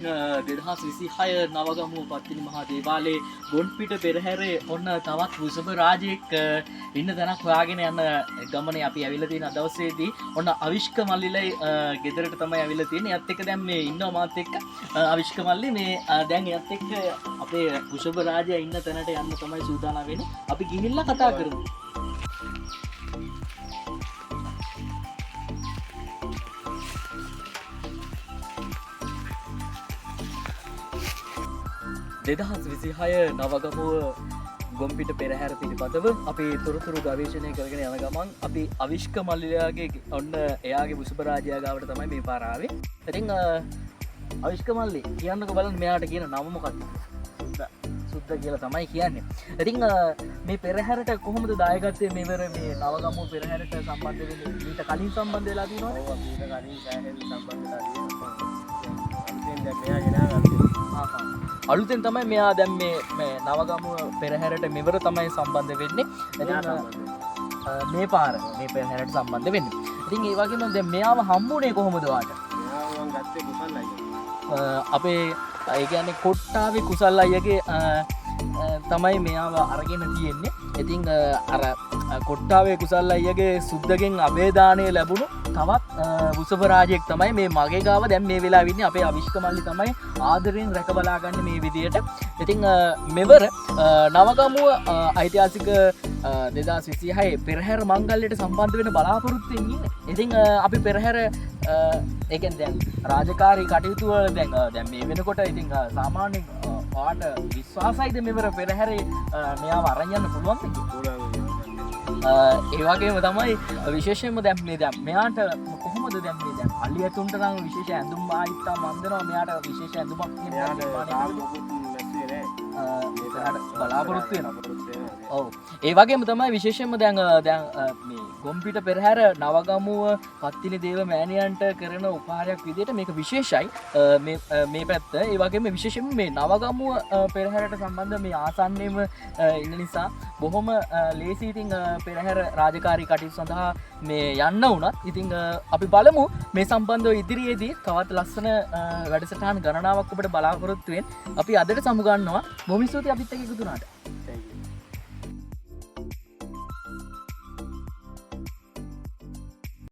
2026 නවගමුව පත්තිනි මහා දේවාලයේ ගොන්පිට පෙරහැරේ ඔන්න තවත් වෘෂභ රාජයෙක් ඉන්න තැනක් හොයාගෙන යන ගමනේ අපි ඇවිල්ලා තියෙන දවසේදී ඔන්න අවිෂ්ක මල්ලිලයි ගෙදරට තමයි ඇවිල්ලා තියෙන්නේ. එයත් එක්ක දැන් මේ ඉන්නවා මාත් එක්ක අවිෂ්ක මල්ලි මේ දැන් එයත් එක්ක අපේ වෘෂභ රාජයා ඉන්න තැනට යන්න තමයි සූදානම් වෙන්නේ. අපි ගිහිල්ලා කතා කරමු. දෙදහස් විසිහය නවගමුව ගොම්පිට පෙරහැර පිළිබඳව අපි තොරතුරු ගවේශණය කරගෙන යන ගමන් අපි අවිෂ්ක මල්ලියාගේ ඔන්න එයාගේ වෘෂභ රාජයා ගාවට තමයි මේ පාර ආවේ. ඉතින් අවිෂ්ක මල්ලි කියන්නකෝ බලන්න මෙයාට කියන නම මොකක්ද? සුද්ද කියලා තමයි කියන්නේ. ඉතින් මේ පෙරහැරට කොහොමද දායකත්වයේ මෙවර මේ නවගමුව පෙරහැරට සම්බන්ධ වෙන්නේ? ඊට කලින් සම්බන්ධ වෙලා තියෙනවද? ඔව් ඊට කලින් සෑහෙන සම්බන්ධ වෙලා තියෙනවා. අලුතෙන් දැන් මෙයා ගෙනාවා. අලුතෙන් තමයි මෙයා දැන් මේ නවගමුව පෙරහැරට මෙවර තමයි සම්බන්ධ වෙන්නේ. මේ පාර මේ පෙරහැරට සම්බන්ධ වෙන්නේ. ඉතින් ඒ වගේම දැන් මෙයාව හම්බුනේ කොහොමද වාට? මෙයාව මම ගත්තේ කුසල් අයියා. අපේ ඒ කියන්නේ කොට්ටාවේ කුසල් අයියාගේ තමයි මෙයාව අරගෙන තියෙන්නේ. ඉතින් අර කොට්ටාවේ කුසල් අයියාගේ සුද්දගෙන් අබේදානය ලැබුණු තවත් වෘෂභ රාජයෙක් තමයි මේ මගේ ගාව දැන් මේ වෙලාවේ ඉන්නේ. අපේ අවිෂ්ක මල්ලි තමයි ආදරෙන් රැක බලා ගන්න මේ විදියට. ඉතින් මෙවර නවගමුව ඓතිහාසික 2026 පෙරහැර මංගල්‍යයට සම්බන්ධ වෙන බලාපොරොත්තු වෙමින් ඉන්නේ. ඉතින් අපි පෙරහැර ඒ කියන්නේ දැන් රාජකාරී කටයුතු වල දැන් මේ වෙනකොට ඉතින් සාමාන්‍යයෙන් ඔයාට විශ්වාසයිද මෙවර පෙරහැරේ මෙයාව අරන් යන්න පුළුවන්ද කියලා? ඒ වගේම තමයි විශේෂයෙන්ම දැන් මේ දැන් මෙයාට කොහොමද දැන් මේ දැන් අලියතුන්ට නම් විශේෂ ඇඳුම් ආයිත්තා මන්දනවා මෙයාට විශේෂ ඇඳුමක් බලාපොරොත්තු වෙනවා. ඔව් ඒ වගේම තමයි විශේෂයෙන්ම දැන් මේ ගොම්පිට පෙරහැර නවගමුව පත්තිනි දේව මෑණියන්ට කරන උපහාරයක් විදිහට මේක විශේෂයි මේ පැත්ත. ඒ වගේම විශේෂයෙන්ම මේ නවගමුව පෙරහැරට සම්බන්ධ මේ ආසන්නයේම ඉන්න නිසා බොහොම ලේසි ඉතින් පෙරහැර රාජකාරී කටයුතු සඳහා මේ යන්න වුණත් ඉතින් අපි බලමු මේ සම්බන්ධව ඉදිරියේදී තවත් ලස්සන වැඩසටහන් ගණනාවක් ඔබට බලාපොරොත්තු වෙන්න අපි අදට සමුගන්නවා. බොහොම ස්තුතියි අපිත් එක්ක එකතු වුණාට.